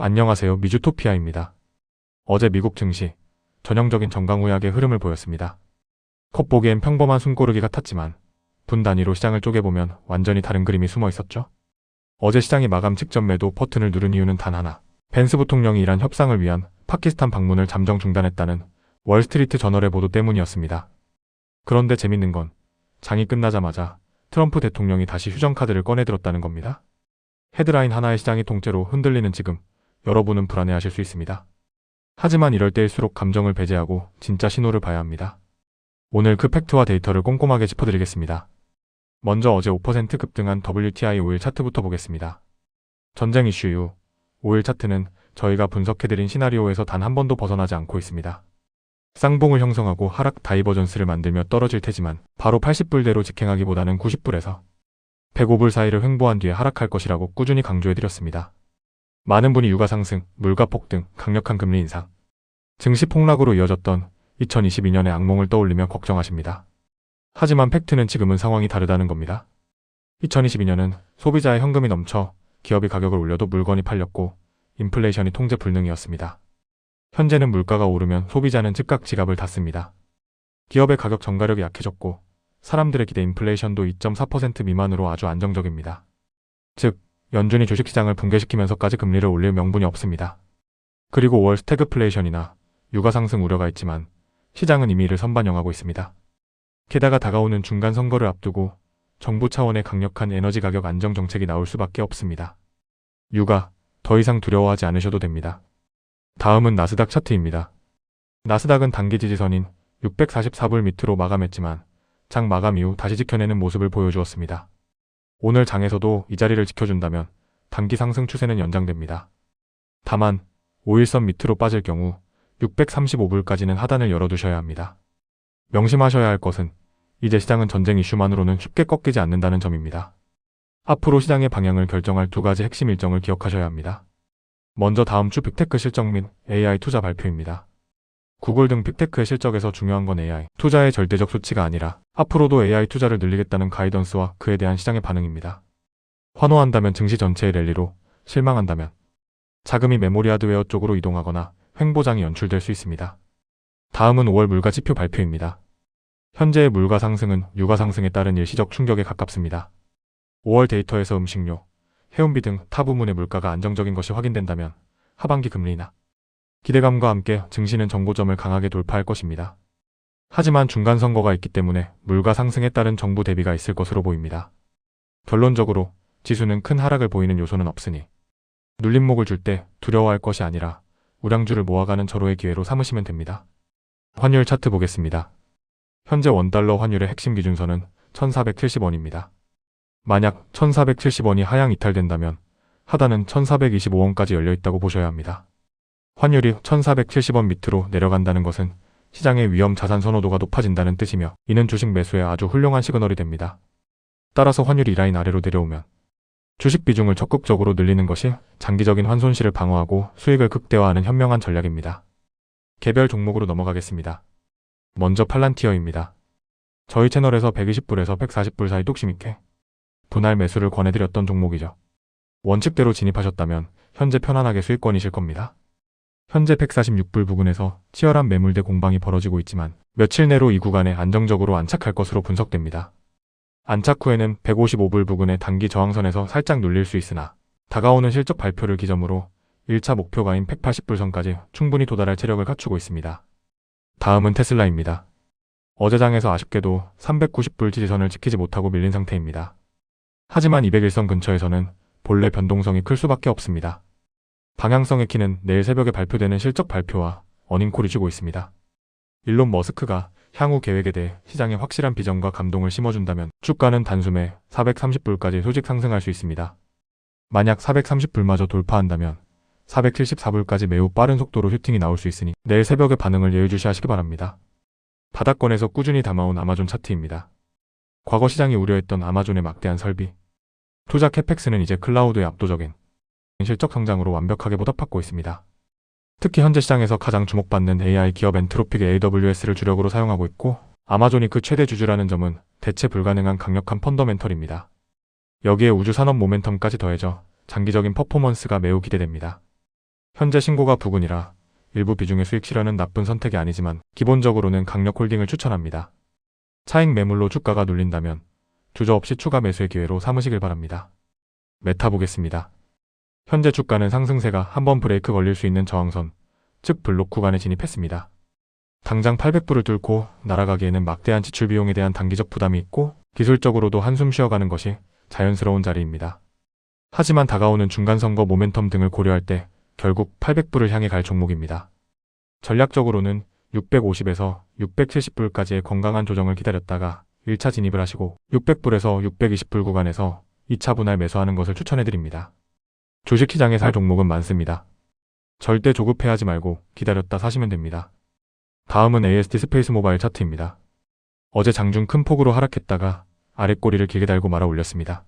안녕하세요. 미주토피아입니다. 어제 미국 증시, 전형적인 정강후약의 흐름을 보였습니다. 겉보기엔 평범한 숨고르기 같았지만 분 단위로 시장을 쪼개보면 완전히 다른 그림이 숨어 있었죠. 어제 시장이 마감 직전 매도 버튼을 누른 이유는 단 하나. 벤스 부통령이 이란 협상을 위한 파키스탄 방문을 잠정 중단했다는 월스트리트 저널의 보도 때문이었습니다. 그런데 재밌는 건 장이 끝나자마자 트럼프 대통령이 다시 휴전카드를 꺼내들었다는 겁니다. 헤드라인 하나의 시장이 통째로 흔들리는 지금 여러분은 불안해하실 수 있습니다. 하지만 이럴 때일수록 감정을 배제하고 진짜 신호를 봐야 합니다. 오늘 그 팩트와 데이터를 꼼꼼하게 짚어드리겠습니다. 먼저 어제 5% 급등한 WTI 5일 차트부터 보겠습니다. 전쟁 이슈 이후 5일 차트는 저희가 분석해드린 시나리오에서 단 한 번도 벗어나지 않고 있습니다. 쌍봉을 형성하고 하락 다이버전스를 만들며 떨어질 테지만 바로 80불대로 직행하기보다는 90불에서 105불 사이를 횡보한 뒤에 하락할 것이라고 꾸준히 강조해드렸습니다. 많은 분이 유가 상승, 물가 폭등, 강력한 금리 인상, 증시 폭락으로 이어졌던 2022년의 악몽을 떠올리며 걱정하십니다. 하지만 팩트는 지금은 상황이 다르다는 겁니다. 2022년은 소비자의 현금이 넘쳐 기업이 가격을 올려도 물건이 팔렸고 인플레이션이 통제 불능이었습니다. 현재는 물가가 오르면 소비자는 즉각 지갑을 닫습니다. 기업의 가격 전가력이 약해졌고 사람들의 기대 인플레이션도 2.4% 미만으로 아주 안정적입니다. 즉, 연준이 주식시장을 붕괴시키면서까지 금리를 올릴 명분이 없습니다. 그리고 5월 스태그플레이션이나 유가 상승 우려가 있지만 시장은 이미 이를 선반영하고 있습니다. 게다가 다가오는 중간 선거를 앞두고 정부 차원의 강력한 에너지 가격 안정 정책이 나올 수밖에 없습니다. 유가, 더 이상 두려워하지 않으셔도 됩니다. 다음은 나스닥 차트입니다. 나스닥은 단기 지지선인 644불 밑으로 마감했지만 장 마감 이후 다시 지켜내는 모습을 보여주었습니다. 오늘 장에서도 이 자리를 지켜준다면 단기 상승 추세는 연장됩니다. 다만 5일선 밑으로 빠질 경우 635불까지는 하단을 열어두셔야 합니다. 명심하셔야 할 것은 이제 시장은 전쟁 이슈만으로는 쉽게 꺾이지 않는다는 점입니다. 앞으로 시장의 방향을 결정할 두 가지 핵심 일정을 기억하셔야 합니다. 먼저 다음 주 빅테크 실적 및 AI 투자 발표입니다. 구글 등 빅테크의 실적에서 중요한 건 AI 투자의 절대적 수치가 아니라 앞으로도 AI 투자를 늘리겠다는 가이던스와 그에 대한 시장의 반응입니다. 환호한다면 증시 전체의 랠리로, 실망한다면 자금이 메모리 하드웨어 쪽으로 이동하거나 횡보장이 연출될 수 있습니다. 다음은 5월 물가 지표 발표입니다. 현재의 물가 상승은 유가 상승에 따른 일시적 충격에 가깝습니다. 5월 데이터에서 음식료, 해운비 등 타 부문의 물가가 안정적인 것이 확인된다면 하반기 금리나 기대감과 함께 증시는 정고점을 강하게 돌파할 것입니다. 하지만 중간 선거가 있기 때문에 물가 상승에 따른 정부 대비가 있을 것으로 보입니다. 결론적으로 지수는 큰 하락을 보이는 요소는 없으니 눌림목을 줄 때 두려워할 것이 아니라 우량주를 모아가는 절호의 기회로 삼으시면 됩니다. 환율 차트 보겠습니다. 현재 원달러 환율의 핵심 기준선은 1470원입니다. 만약 1470원이 하향 이탈된다면 하단은 1425원까지 열려있다고 보셔야 합니다. 환율이 1470원 밑으로 내려간다는 것은 시장의 위험 자산 선호도가 높아진다는 뜻이며 이는 주식 매수에 아주 훌륭한 시그널이 됩니다. 따라서 환율이 이 라인 아래로 내려오면 주식 비중을 적극적으로 늘리는 것이 장기적인 환손실을 방어하고 수익을 극대화하는 현명한 전략입니다. 개별 종목으로 넘어가겠습니다. 먼저 팔란티어입니다. 저희 채널에서 120불에서 140불 사이 뚝심 있게 분할 매수를 권해드렸던 종목이죠. 원칙대로 진입하셨다면 현재 편안하게 수익권이실 겁니다. 현재 146불 부근에서 치열한 매물대 공방이 벌어지고 있지만 며칠 내로 이 구간에 안정적으로 안착할 것으로 분석됩니다. 안착 후에는 155불 부근의 단기 저항선에서 살짝 눌릴 수 있으나 다가오는 실적 발표를 기점으로 1차 목표가인 180불 선까지 충분히 도달할 체력을 갖추고 있습니다. 다음은 테슬라입니다. 어제 장에서 아쉽게도 390불 지지선을 지키지 못하고 밀린 상태입니다. 하지만 201선 근처에서는 본래 변동성이 클 수밖에 없습니다. 방향성의 키는 내일 새벽에 발표되는 실적 발표와 어닝콜이 주고 있습니다. 일론 머스크가 향후 계획에 대해 시장에 확실한 비전과 감동을 심어준다면 주가는 단숨에 430불까지 소직 상승할 수 있습니다. 만약 430불마저 돌파한다면 474불까지 매우 빠른 속도로 슈팅이 나올 수 있으니 내일 새벽의 반응을 예의주시하시기 바랍니다. 바닥권에서 꾸준히 담아온 아마존 차트입니다. 과거 시장이 우려했던 아마존의 막대한 설비, 투자 캐펙스는 이제 클라우드의 압도적인 실적 성장으로 완벽하게 보답받고 있습니다. 특히 현재 시장에서 가장 주목받는 AI 기업 엔트로픽의 AWS를 주력으로 사용하고 있고 아마존이 그 최대 주주라는 점은 대체 불가능한 강력한 펀더멘털입니다. 여기에 우주 산업 모멘텀까지 더해져 장기적인 퍼포먼스가 매우 기대됩니다. 현재 신고가 부근이라 일부 비중의 수익 실현은 나쁜 선택이 아니지만 기본적으로는 강력 홀딩을 추천합니다. 차익 매물로 주가가 눌린다면 주저없이 추가 매수의 기회로 삼으시길 바랍니다. 메타 보겠습니다. 현재 주가는 상승세가 한번 브레이크 걸릴 수 있는 저항선, 즉 블록 구간에 진입했습니다. 당장 800불을 뚫고 날아가기에는 막대한 지출 비용에 대한 단기적 부담이 있고 기술적으로도 한숨 쉬어가는 것이 자연스러운 자리입니다. 하지만 다가오는 중간선거 모멘텀 등을 고려할 때 결국 800불을 향해 갈 종목입니다. 전략적으로는 650에서 670불까지의 건강한 조정을 기다렸다가 1차 진입을 하시고 600불에서 620불 구간에서 2차 분할 매수하는 것을 추천해드립니다. 주식시장에 살 종목은 많습니다. 절대 조급해하지 말고 기다렸다 사시면 됩니다. 다음은 AST 스페이스 모바일 차트입니다. 어제 장중 큰 폭으로 하락했다가 아랫꼬리를 길게 달고 말아 올렸습니다.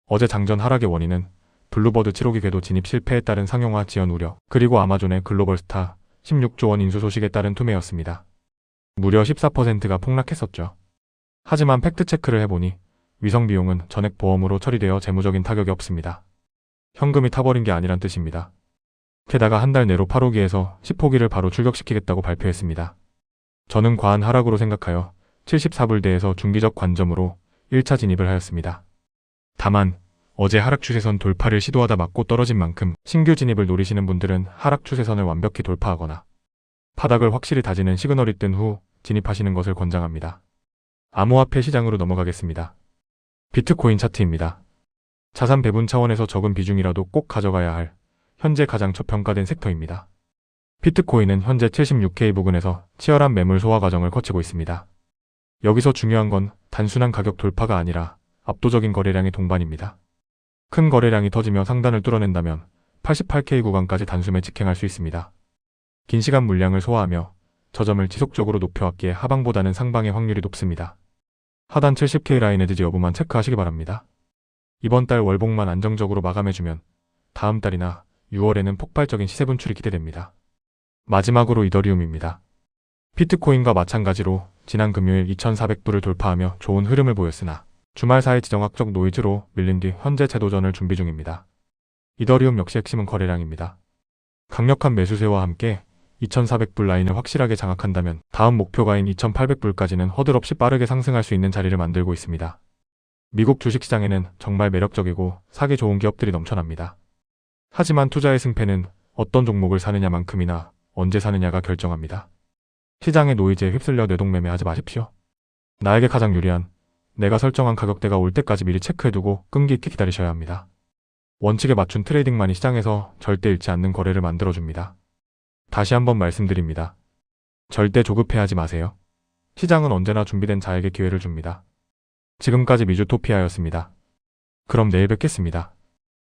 어제 장전 하락의 원인은 블루버드 7호기 궤도 진입 실패에 따른 상용화 지연 우려, 그리고 아마존의 글로벌 스타 16조 원 인수 소식에 따른 투매였습니다. 무려 14%가 폭락했었죠. 하지만 팩트체크를 해보니 위성 비용은 전액 보험으로 처리되어 재무적인 타격이 없습니다. 현금이 타버린 게 아니란 뜻입니다. 게다가 한 달 내로 8호기에서 10호기를 바로 출격시키겠다고 발표했습니다. 저는 과한 하락으로 생각하여 74불대에서 중기적 관점으로 1차 진입을 하였습니다. 다만 어제 하락 추세선 돌파를 시도하다 맞고 떨어진 만큼 신규 진입을 노리시는 분들은 하락 추세선을 완벽히 돌파하거나 바닥을 확실히 다지는 시그널이 뜬 후 진입하시는 것을 권장합니다. 암호화폐 시장으로 넘어가겠습니다. 비트코인 차트입니다. 자산 배분 차원에서 적은 비중이라도 꼭 가져가야 할 현재 가장 저평가된 섹터입니다. 비트코인은 현재 76K 부근에서 치열한 매물 소화 과정을 거치고 있습니다. 여기서 중요한 건 단순한 가격 돌파가 아니라 압도적인 거래량의 동반입니다. 큰 거래량이 터지며 상단을 뚫어낸다면 88K 구간까지 단숨에 직행할 수 있습니다. 긴 시간 물량을 소화하며 저점을 지속적으로 높여왔기에 하방보다는 상방의 확률이 높습니다. 하단 70K 라인 해지 여부만 체크하시기 바랍니다. 이번 달 월봉만 안정적으로 마감해주면 다음 달이나 6월에는 폭발적인 시세 분출이 기대됩니다. 마지막으로 이더리움입니다. 비트코인과 마찬가지로 지난 금요일 2400불을 돌파하며 좋은 흐름을 보였으나 주말 사이 지정학적 노이즈로 밀린 뒤 현재 재도전을 준비 중입니다. 이더리움 역시 핵심은 거래량입니다. 강력한 매수세와 함께 2400불 라인을 확실하게 장악한다면 다음 목표가인 2800불까지는 허들 없이 빠르게 상승할 수 있는 자리를 만들고 있습니다. 미국 주식시장에는 정말 매력적이고 사기 좋은 기업들이 넘쳐납니다. 하지만 투자의 승패는 어떤 종목을 사느냐만큼이나 언제 사느냐가 결정합니다. 시장의 노이즈에 휩쓸려 뇌동매매하지 마십시오. 나에게 가장 유리한 내가 설정한 가격대가 올 때까지 미리 체크해두고 끈기 있게 기다리셔야 합니다. 원칙에 맞춘 트레이딩만이 시장에서 절대 잃지 않는 거래를 만들어줍니다. 다시 한번 말씀드립니다. 절대 조급해하지 마세요. 시장은 언제나 준비된 자에게 기회를 줍니다. 지금까지 미주토피아였습니다. 그럼 내일 뵙겠습니다.